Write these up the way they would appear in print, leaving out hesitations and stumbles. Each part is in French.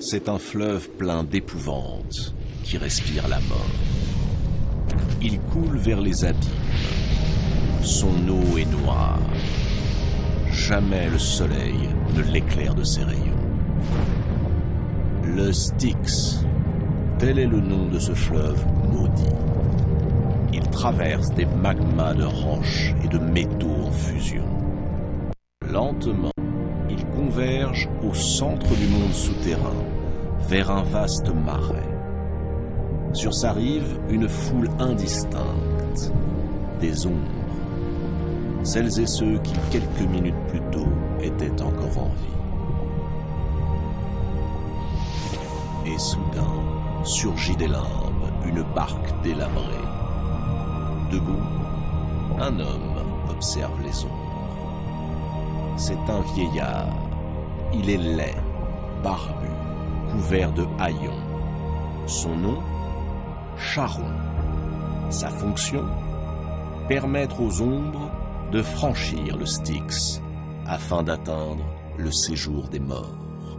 c'est un fleuve plein d'épouvante qui respire la mort. Il coule vers les abîmes. Son eau est noire. Jamais le soleil ne l'éclaire de ses rayons. Le Styx, tel est le nom de ce fleuve maudit. Il traverse des magmas de roches et de métaux en fusion. Lentement, il converge au centre du monde souterrain, vers un vaste marais. Sur sa rive, une foule indistincte, des ombres, celles et ceux qui, quelques minutes plus tôt, étaient encore en vie. Et soudain, surgit des limbes une barque délabrée. Debout, un homme observe les ombres. C'est un vieillard. Il est laid, barbu, couvert de haillons. Son nom, Charon. Sa fonction, permettre aux ombres de franchir le Styx afin d'atteindre le séjour des morts.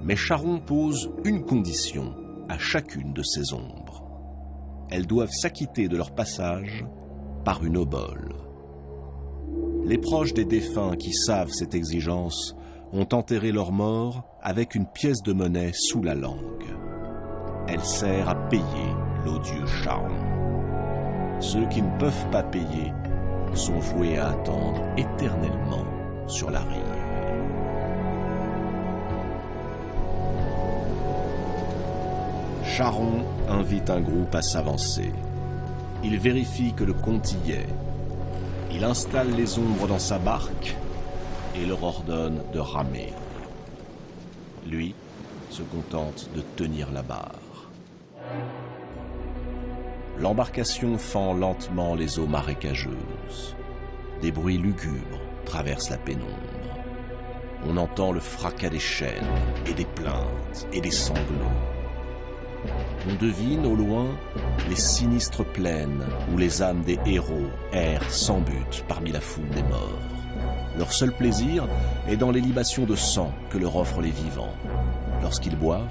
Mais Charon pose une condition à chacune de ces ombres. Elles doivent s'acquitter de leur passage par une obole. Les proches des défunts qui savent cette exigence ont enterré leurs morts avec une pièce de monnaie sous la langue. Elle sert à payer l'odieux Charon. Ceux qui ne peuvent pas payer sont voués à attendre éternellement sur la rive. Charon invite un groupe à s'avancer. Il vérifie que le compte y est. Il installe les ombres dans sa barque et leur ordonne de ramer. Lui se contente de tenir la barre. L'embarcation fend lentement les eaux marécageuses. Des bruits lugubres traversent la pénombre. On entend le fracas des chaînes et des plaintes et des sanglots. On devine au loin les sinistres plaines où les âmes des héros errent sans but parmi la foule des morts. Leur seul plaisir est dans les libations de sang que leur offrent les vivants. Lorsqu'ils boivent,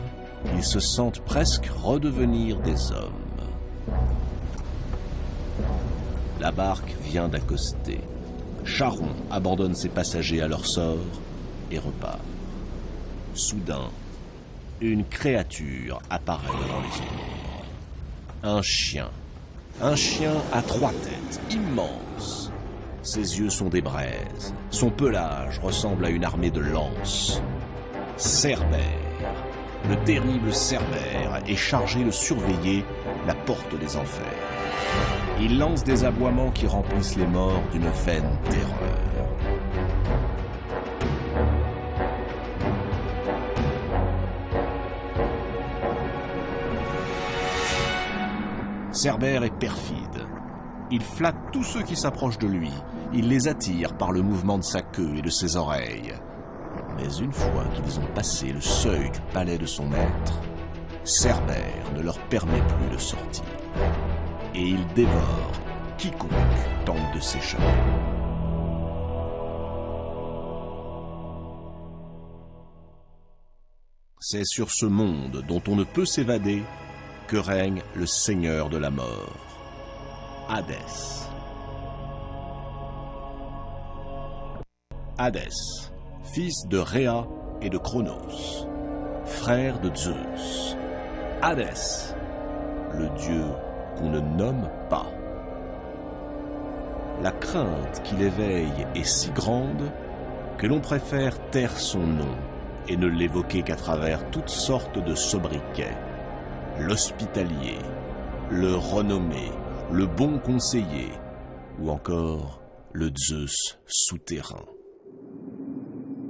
ils se sentent presque redevenir des hommes. La barque vient d'accoster. Charon abandonne ses passagers à leur sort et repart. Soudain, une créature apparaît devant les ombres. Un chien à 3 têtes, immense. Ses yeux sont des braises. Son pelage ressemble à une armée de lances. Cerbère, le terrible Cerbère, est chargé de surveiller la porte des enfers. Il lance des aboiements qui remplissent les morts d'une vaine terreur. Cerbère est perfide. Il flatte tous ceux qui s'approchent de lui. Il les attire par le mouvement de sa queue et de ses oreilles. Mais une fois qu'ils ont passé le seuil du palais de son maître, Cerbère ne leur permet plus de sortir. Et il dévore quiconque tente de s'échapper. C'est sur ce monde dont on ne peut s'évader que règne le seigneur de la mort, Hadès. Hadès, fils de Rhéa et de Cronos, frère de Zeus. Hadès, le dieu qu'on ne nomme pas. La crainte qui l'éveille est si grande que l'on préfère taire son nom et ne l'évoquer qu'à travers toutes sortes de sobriquets. L'hospitalier, le renommé, le bon conseiller, ou encore le Zeus souterrain.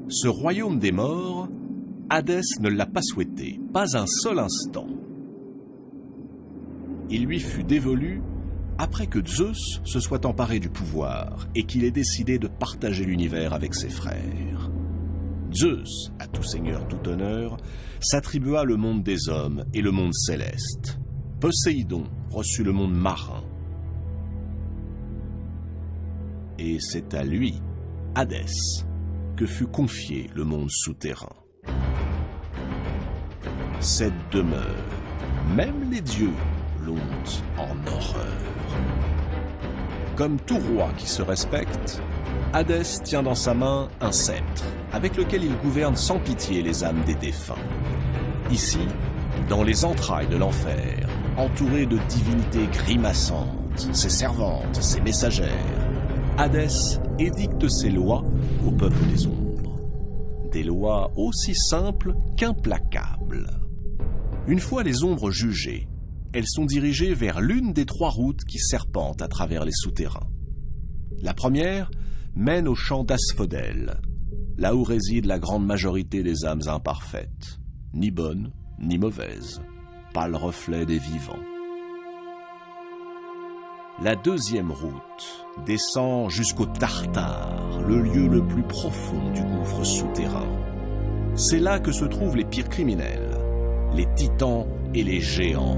Ce royaume des morts, Hadès ne l'a pas souhaité, pas un seul instant. Il lui fut dévolu après que Zeus se soit emparé du pouvoir et qu'il ait décidé de partager l'univers avec ses frères. Zeus, à tout seigneur, tout honneur, s'attribua le monde des hommes et le monde céleste. Poséidon reçut le monde marin. Et c'est à lui, Hadès, que fut confié le monde souterrain. cette demeure, même les dieux l'ont en horreur. Comme tout roi qui se respecte, Hadès tient dans sa main un sceptre, avec lequel il gouverne sans pitié les âmes des défunts. Ici, dans les entrailles de l'enfer, entouré de divinités grimaçantes, ses servantes, ses messagères, Hadès édicte ses lois au peuple des ombres. Des lois aussi simples qu'implacables. Une fois les ombres jugées, elles sont dirigées vers l'une des 3 routes qui serpentent à travers les souterrains. La première mène au champ d'Asphodèle, là où réside la grande majorité des âmes imparfaites, ni bonnes ni mauvaises, pas le reflet des vivants. La deuxième route descend jusqu'au Tartare, le lieu le plus profond du gouffre souterrain. C'est là que se trouvent les pires criminels, les titans et les géants,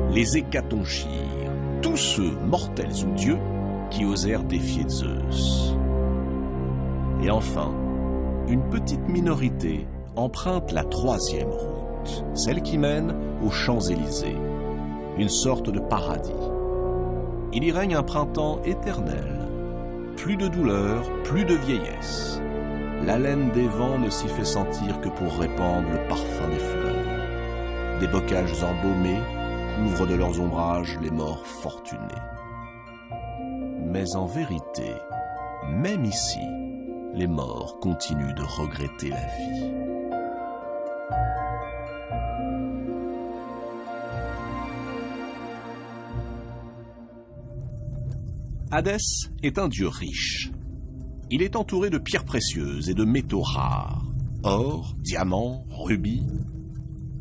les hécatonchires, tous ceux, mortels ou dieux, qui osèrent défier Zeus. Et enfin, une petite minorité emprunte la 3e route, celle qui mène aux Champs-Élysées, une sorte de paradis. Il y règne un printemps éternel, plus de douleur, plus de vieillesse. L'haleine des vents ne s'y fait sentir que pour répandre le parfum des fleurs. Des bocages embaumés couvrent de leurs ombrages les morts fortunés. Mais en vérité, même ici, les morts continuent de regretter la vie. Hadès est un dieu riche. Il est entouré de pierres précieuses et de métaux rares, or, diamants, rubis,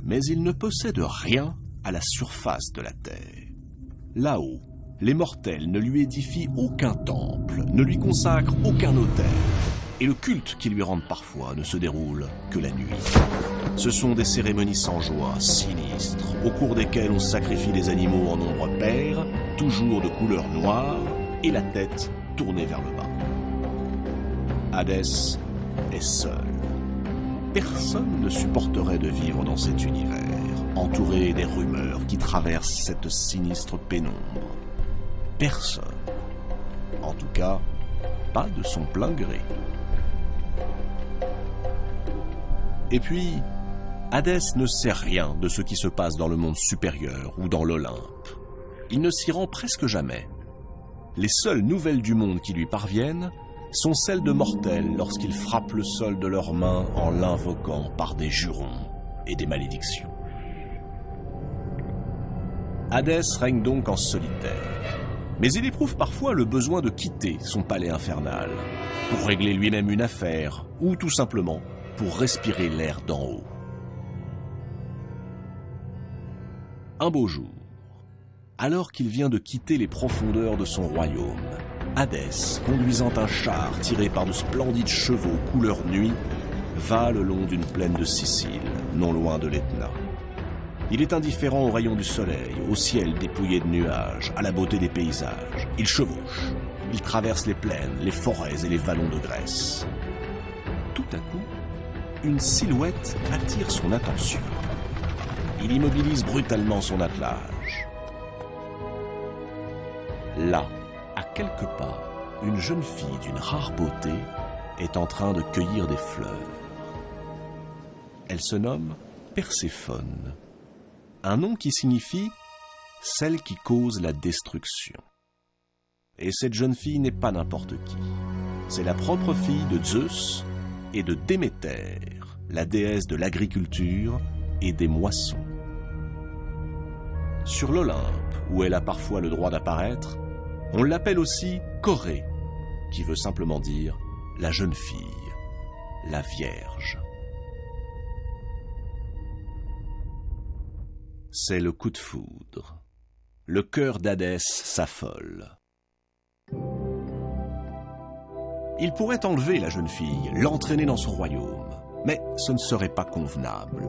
mais il ne possède rien à la surface de la terre. Là-haut, les mortels ne lui édifient aucun temple, ne lui consacrent aucun autel, et le culte qu'ils lui rendent parfois ne se déroule que la nuit. Ce sont des cérémonies sans joie, sinistres, au cours desquelles on sacrifie des animaux en nombre pair, toujours de couleur noire, et la tête tournée vers le bas. Hadès est seul. Personne ne supporterait de vivre dans cet univers, entouré des rumeurs qui traversent cette sinistre pénombre. Personne. En tout cas, pas de son plein gré. Et puis, Hadès ne sait rien de ce qui se passe dans le monde supérieur ou dans l'Olympe. Il ne s'y rend presque jamais. Les seules nouvelles du monde qui lui parviennent sont celles de mortels lorsqu'ils frappent le sol de leurs mains en l'invoquant par des jurons et des malédictions. Hadès règne donc en solitaire, mais il éprouve parfois le besoin de quitter son palais infernal pour régler lui-même une affaire ou tout simplement pour respirer l'air d'en haut. Un beau jour, alors qu'il vient de quitter les profondeurs de son royaume, Hadès, conduisant un char tiré par de splendides chevaux couleur nuit, va le long d'une plaine de Sicile, non loin de l'Etna. Il est indifférent aux rayons du soleil, au ciel dépouillé de nuages, à la beauté des paysages. Il chevauche, il traverse les plaines, les forêts et les vallons de Grèce. Tout à coup, une silhouette attire son attention. Il immobilise brutalement son attelage. Là, à quelques pas, une jeune fille d'une rare beauté est en train de cueillir des fleurs. Elle se nomme Perséphone, un nom qui signifie « celle qui cause la destruction ». Et cette jeune fille n'est pas n'importe qui. C'est la propre fille de Zeus et de Déméter, la déesse de l'agriculture et des moissons. Sur l'Olympe, où elle a parfois le droit d'apparaître, on l'appelle aussi Corée, qui veut simplement dire la jeune fille, la Vierge. C'est le coup de foudre. Le cœur d'Hadès s'affole. Il pourrait enlever la jeune fille, l'entraîner dans son royaume, mais ce ne serait pas convenable.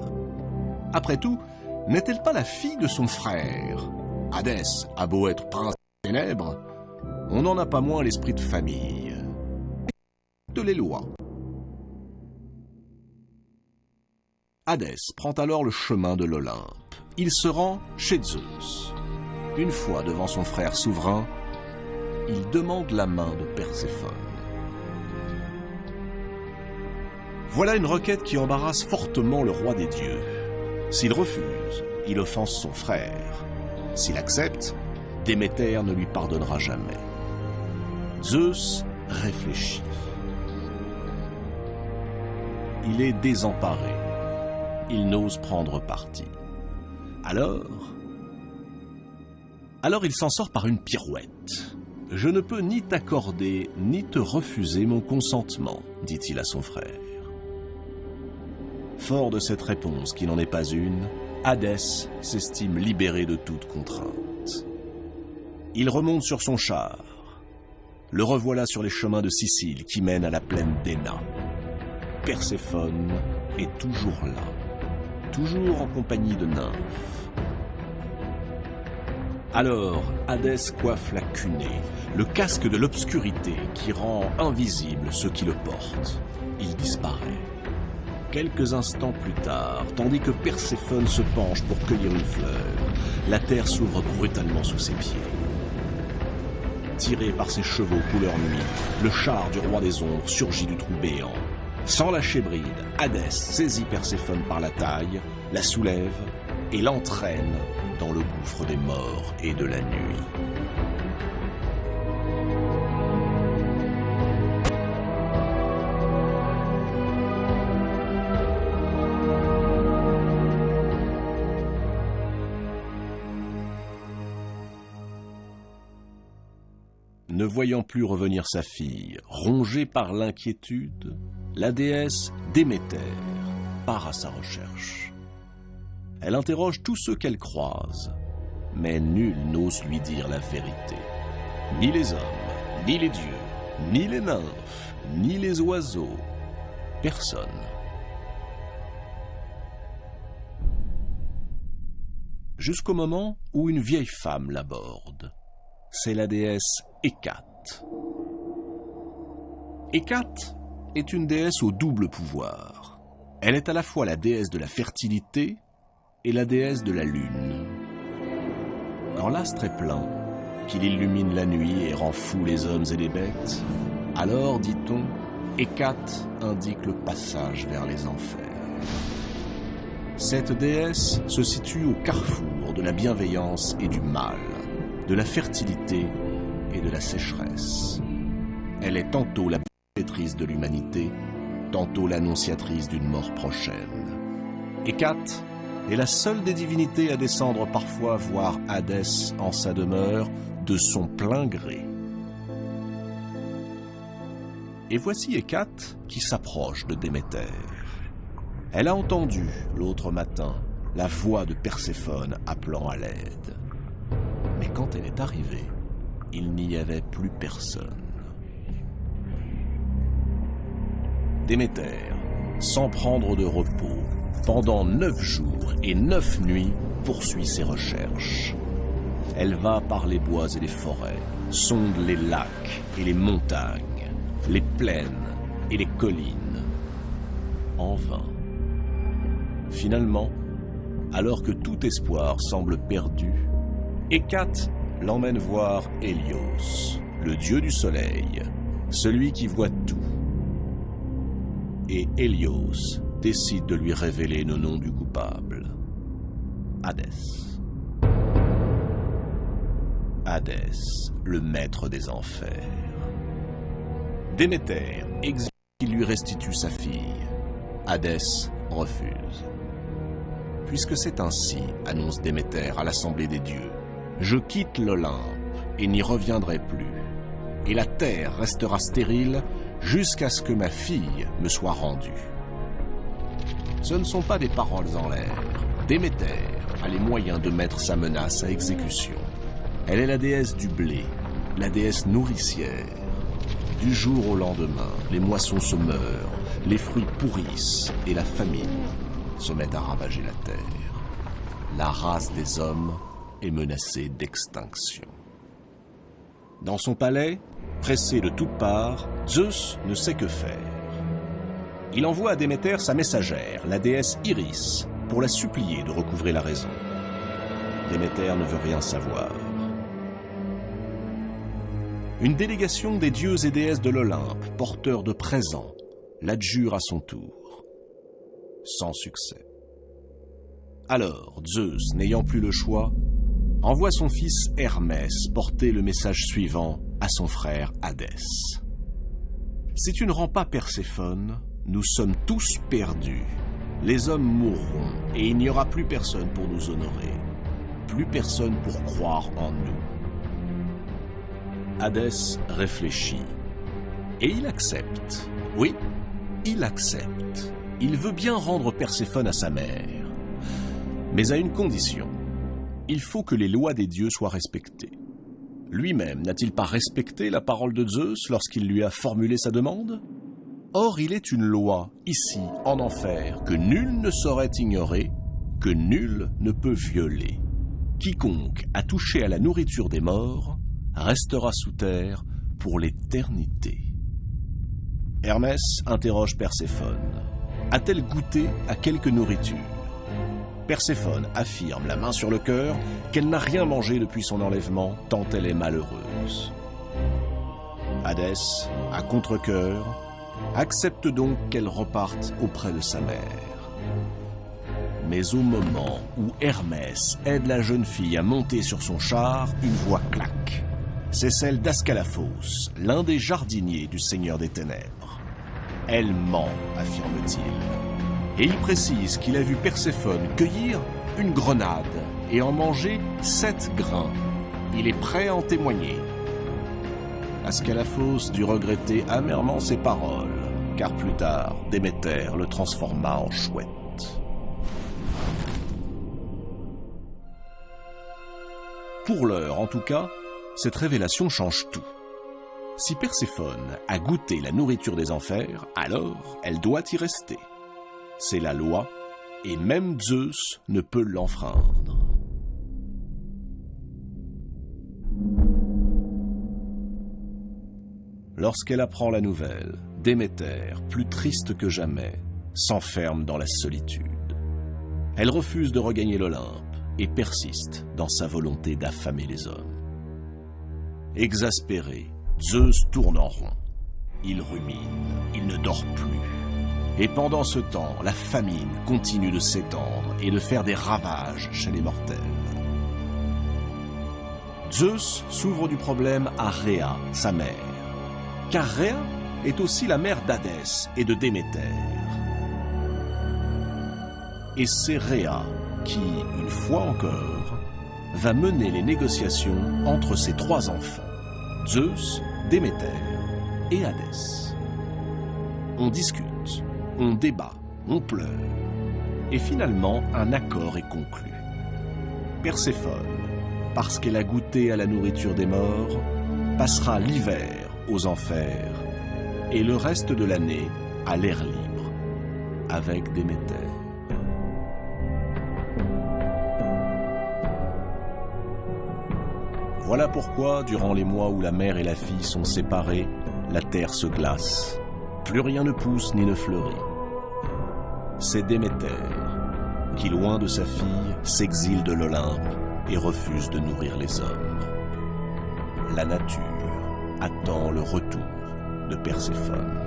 Après tout, n'est-elle pas la fille de son frère? Hadès a beau être prince des ténèbres, on n'en a pas moins l'esprit de famille. De les lois. Hadès prend alors le chemin de l'Olympe. Il se rend chez Zeus. Une fois devant son frère souverain, il demande la main de Perséphone. Voilà une requête qui embarrasse fortement le roi des dieux. S'il refuse, il offense son frère. S'il accepte, Déméter ne lui pardonnera jamais. Zeus réfléchit. Il est désemparé. Il n'ose prendre parti. Alors il s'en sort par une pirouette. « Je ne peux ni t'accorder, ni te refuser mon consentement, » dit-il à son frère. Fort de cette réponse, qui n'en est pas une, Hadès s'estime libéré de toute contrainte. Il remonte sur son char. Le revoilà sur les chemins de Sicile qui mènent à la plaine d'Héna. Perséphone est toujours là, toujours en compagnie de nymphes. Alors, Hadès coiffe la cunée, le casque de l'obscurité qui rend invisible ceux qui le portent. Il disparaît. Quelques instants plus tard, tandis que Perséphone se penche pour cueillir une fleur, la terre s'ouvre brutalement sous ses pieds. Tiré par ses chevaux couleur nuit, le char du roi des ombres surgit du trou béant. Sans lâcher bride, Hadès saisit Perséphone par la taille, la soulève et l'entraîne dans le gouffre des morts et de la nuit. Ne voyant plus revenir sa fille, rongée par l'inquiétude, la déesse Déméter part à sa recherche. Elle interroge tous ceux qu'elle croise, mais nul n'ose lui dire la vérité. Ni les hommes, ni les dieux, ni les nymphes, ni les oiseaux. Personne. Jusqu'au moment où une vieille femme l'aborde. C'est la déesse Hécate. Hécate est une déesse au double pouvoir. Elle est à la fois la déesse de la fertilité et la déesse de la lune. Quand l'astre est plein, qu'il illumine la nuit et rend fous les hommes et les bêtes, alors, dit-on, Hécate indique le passage vers les enfers. Cette déesse se situe au carrefour de la bienveillance et du mal, de la fertilité et de la sécheresse. Elle est tantôt la protectrice de l'humanité, tantôt l'annonciatrice d'une mort prochaine. Hécate est la seule des divinités à descendre parfois voir Hadès en sa demeure de son plein gré. Et voici Hécate qui s'approche de Déméter. Elle a entendu, l'autre matin, la voix de Perséphone appelant à l'aide. Mais quand elle est arrivée, il n'y avait plus personne. Déméter, sans prendre de repos, pendant 9 jours et 9 nuits, poursuit ses recherches. Elle va par les bois et les forêts, sonde les lacs et les montagnes, les plaines et les collines. En vain. Finalement, alors que tout espoir semble perdu, Hécate l'emmène voir Hélios, le dieu du soleil, celui qui voit tout. Et Hélios décide de lui révéler le nom du coupable, Hadès. Hadès, le maître des enfers. Déméter exige qu'il lui restitue sa fille. Hadès refuse. Puisque c'est ainsi, annonce Déméter à l'assemblée des dieux, je quitte l'Olympe et n'y reviendrai plus, et la terre restera stérile jusqu'à ce que ma fille me soit rendue. Ce ne sont pas des paroles en l'air. Déméter a les moyens de mettre sa menace à exécution. Elle est la déesse du blé, la déesse nourricière. Du jour au lendemain, les moissons se meurent, les fruits pourrissent et la famine se met à ravager la terre. La race des hommes est menacée d'extinction. Dans son palais, pressé de toutes parts, Zeus ne sait que faire. Il envoie à Déméter sa messagère, la déesse Iris, pour la supplier de recouvrer la raison. Déméter ne veut rien savoir. Une délégation des dieux et déesses de l'Olympe, porteurs de présents, l'adjure à son tour. Sans succès. Alors, Zeus, n'ayant plus le choix, envoie son fils Hermès porter le message suivant à son frère Hadès. Si tu ne rends pas Perséphone, nous sommes tous perdus. Les hommes mourront et il n'y aura plus personne pour nous honorer. Plus personne pour croire en nous. Hadès réfléchit. Et il accepte. Oui, il accepte. Il veut bien rendre Perséphone à sa mère. Mais à une condition. Il faut que les lois des dieux soient respectées. Lui-même n'a-t-il pas respecté la parole de Zeus lorsqu'il lui a formulé sa demande ? Or, il est une loi, ici, en enfer, que nul ne saurait ignorer, que nul ne peut violer. Quiconque a touché à la nourriture des morts restera sous terre pour l'éternité. Hermès interroge Perséphone. A-t-elle goûté à quelque nourriture ? Perséphone affirme, la main sur le cœur, qu'elle n'a rien mangé depuis son enlèvement, tant elle est malheureuse. Hadès, à contre-cœur, accepte donc qu'elle reparte auprès de sa mère. Mais au moment où Hermès aide la jeune fille à monter sur son char, une voix claque. C'est celle d'Ascalaphos, l'un des jardiniers du Seigneur des Ténèbres. Elle ment, affirme-t-il. Et il précise qu'il a vu Perséphone cueillir une grenade et en manger 7 grains. Il est prêt à en témoigner. Ascalaphos dut regretter amèrement ses paroles, car plus tard, Déméter le transforma en chouette. Pour l'heure, en tout cas, cette révélation change tout. Si Perséphone a goûté la nourriture des enfers, alors elle doit y rester. C'est la loi, et même Zeus ne peut l'enfreindre. Lorsqu'elle apprend la nouvelle, Déméter, plus triste que jamais, s'enferme dans la solitude. Elle refuse de regagner l'Olympe et persiste dans sa volonté d'affamer les hommes. Exaspéré, Zeus tourne en rond. Il rumine, il ne dort plus. Et pendant ce temps, la famine continue de s'étendre et de faire des ravages chez les mortels. Zeus s'ouvre du problème à Rhéa, sa mère. Car Rhéa est aussi la mère d'Hadès et de Déméter. Et c'est Rhéa qui, une fois encore, va mener les négociations entre ses 3 enfants, Zeus, Déméter et Hadès. On discute, on débat, on pleure, et finalement un accord est conclu. Perséphone, parce qu'elle a goûté à la nourriture des morts, passera l'hiver aux enfers et le reste de l'année à l'air libre, avec Déméter. Voilà pourquoi, durant les mois où la mère et la fille sont séparées, la terre se glace. Plus rien ne pousse ni ne fleurit. C'est Déméter qui, loin de sa fille, s'exile de l'Olympe et refuse de nourrir les hommes. La nature attend le retour de Perséphone.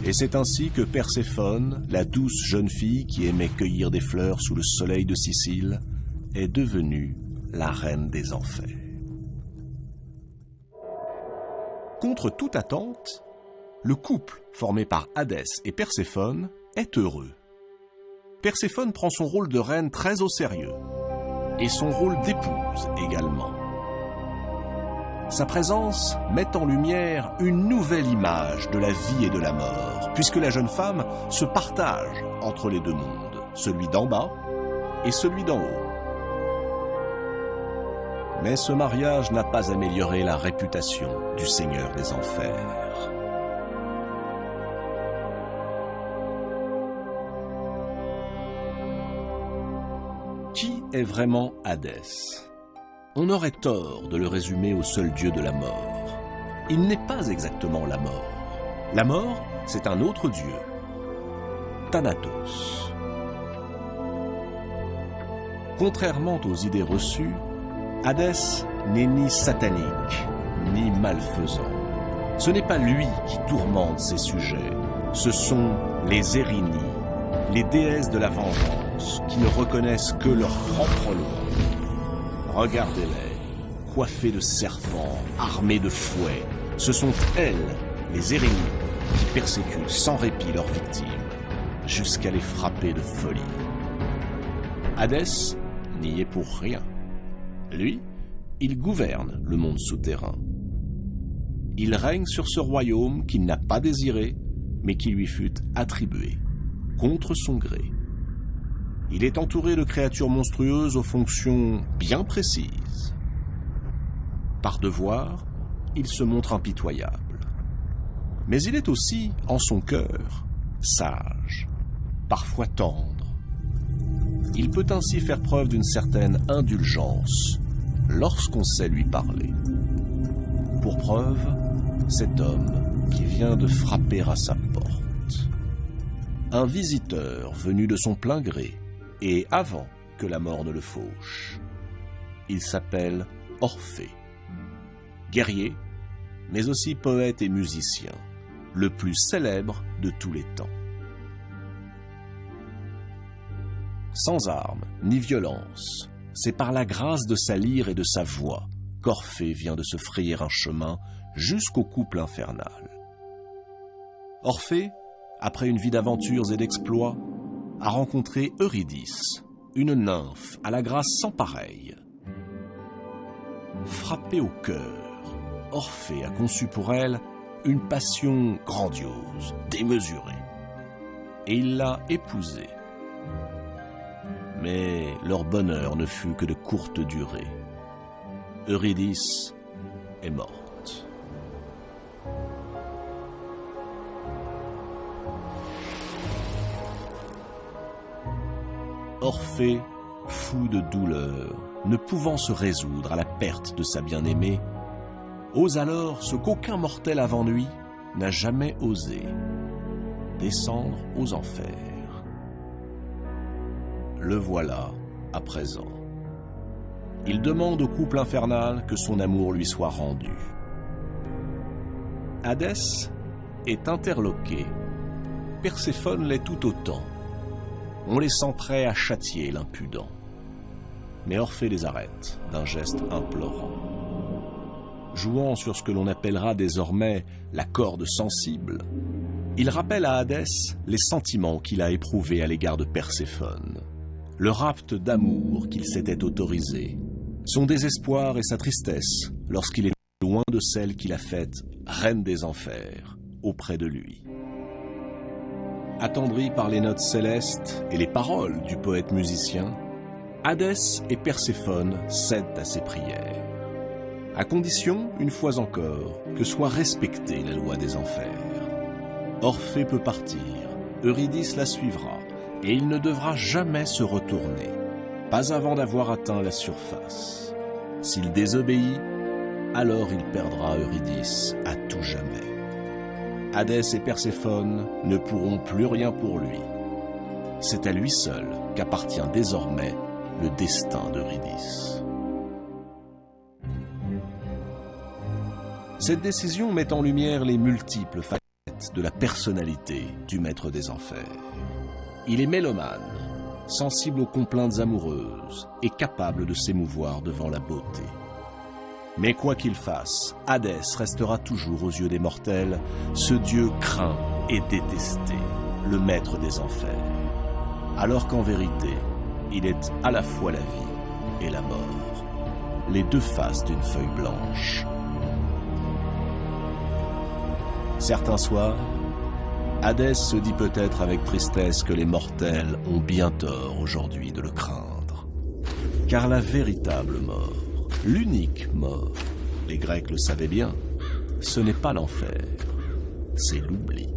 Et c'est ainsi que Perséphone, la douce jeune fille qui aimait cueillir des fleurs sous le soleil de Sicile, est devenue la reine des enfers. Contre toute attente, le couple formé par Hadès et Perséphone est heureux. Perséphone prend son rôle de reine très au sérieux, et son rôle d'épouse également. Sa présence met en lumière une nouvelle image de la vie et de la mort, puisque la jeune femme se partage entre les 2 mondes, celui d'en bas et celui d'en haut. Mais ce mariage n'a pas amélioré la réputation du Seigneur des Enfers. Qui est vraiment Hadès ? On aurait tort de le résumer au seul dieu de la mort. Il n'est pas exactement la mort. La mort, c'est un autre dieu, Thanatos. Contrairement aux idées reçues, Hadès n'est ni satanique, ni malfaisant. Ce n'est pas lui qui tourmente ses sujets, ce sont les Érini, les déesses de la vengeance, qui ne reconnaissent que leur propre loi. Regardez-les, coiffées de serpents, armées de fouets. Ce sont elles, les Érini, qui persécutent sans répit leurs victimes, jusqu'à les frapper de folie. Hadès n'y est pour rien. Lui, il gouverne le monde souterrain. Il règne sur ce royaume qu'il n'a pas désiré, mais qui lui fut attribué, contre son gré. Il est entouré de créatures monstrueuses aux fonctions bien précises. Par devoir, il se montre impitoyable. Mais il est aussi, en son cœur, sage, parfois tendre. Il peut ainsi faire preuve d'une certaine indulgence lorsqu'on sait lui parler. Pour preuve, cet homme qui vient de frapper à sa porte. Un visiteur venu de son plein gré et avant que la mort ne le fauche. Il s'appelle Orphée. Guerrier, mais aussi poète et musicien, le plus célèbre de tous les temps. Sans armes ni violence, c'est par la grâce de sa lyre et de sa voix qu'Orphée vient de se frayer un chemin jusqu'au couple infernal. Orphée, après une vie d'aventures et d'exploits, a rencontré Eurydice, une nymphe à la grâce sans pareille. Frappé au cœur, Orphée a conçu pour elle une passion grandiose, démesurée, et il l'a épousée. Mais leur bonheur ne fut que de courte durée. Eurydice est morte. Orphée, fou de douleur, ne pouvant se résoudre à la perte de sa bien-aimée, ose alors ce qu'aucun mortel avant lui n'a jamais osé, descendre aux enfers. Le voilà à présent. Il demande au couple infernal que son amour lui soit rendu. Hadès est interloqué. Perséphone l'est tout autant. On les sent prêts à châtier l'impudent. Mais Orphée les arrête d'un geste implorant. Jouant sur ce que l'on appellera désormais la corde sensible, il rappelle à Hadès les sentiments qu'il a éprouvés à l'égard de Perséphone, le rapt d'amour qu'il s'était autorisé, son désespoir et sa tristesse lorsqu'il est loin de celle qu'il a faite reine des enfers auprès de lui. Attendri par les notes célestes et les paroles du poète musicien, Hadès et Perséphone cèdent à ses prières, à condition, une fois encore, que soit respectée la loi des enfers. Orphée peut partir, Eurydice la suivra, et il ne devra jamais se retourner, pas avant d'avoir atteint la surface. S'il désobéit, alors il perdra Eurydice à tout jamais. Hadès et Perséphone ne pourront plus rien pour lui. C'est à lui seul qu'appartient désormais le destin d'Eurydice. Cette décision met en lumière les multiples facettes de la personnalité du maître des enfers. Il est mélomane, sensible aux complaintes amoureuses et capable de s'émouvoir devant la beauté. Mais quoi qu'il fasse, Hadès restera toujours aux yeux des mortels ce dieu craint et détesté, le maître des enfers, alors qu'en vérité, il est à la fois la vie et la mort, les deux faces d'une feuille blanche. Certains soirs, Hadès se dit peut-être avec tristesse que les mortels ont bien tort aujourd'hui de le craindre. Car la véritable mort, l'unique mort, les Grecs le savaient bien, ce n'est pas l'enfer, c'est l'oubli.